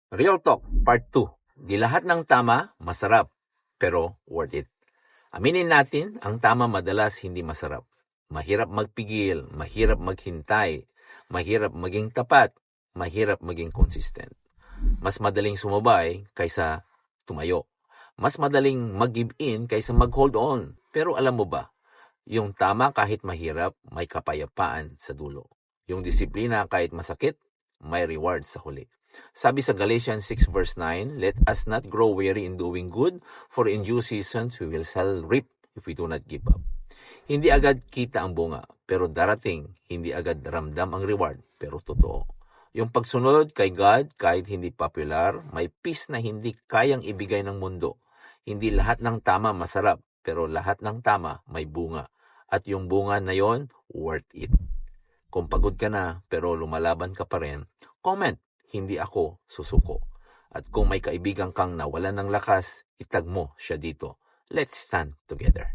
Real Talk Part 2. Di lahat ng tama masarap, pero worth it. Aminin natin, ang tama madalas hindi masarap. Mahirap magpigil, mahirap maghintay, mahirap maging tapat, mahirap maging consistent. Mas madaling sumabay kaysa tumayo. Mas madaling mag-give in kaysa mag-hold on. Pero alam mo ba, yung tama kahit mahirap, may kapayapaan sa dulo. Yung disiplina kahit masakit, may reward sa huli. Sabi sa Galatians 6 verse 9, let us not grow weary in doing good, for in due season we will shall reap if we do not give up. Hindi agad kita ang bunga, pero darating, hindi agad ramdam ang reward, pero totoo. Yung pagsunod kay God, kahit hindi popular, may peace na hindi kayang ibigay ng mundo. Hindi lahat ng tama masarap, pero lahat ng tama may bunga. At yung bunga na yon, worth it. Kung pagod ka na, pero lumalaban ka pa rin, comment, hindi ako susuko. At kung may kaibigan kang nawalan ng lakas, itag mo siya dito. Let's stand together.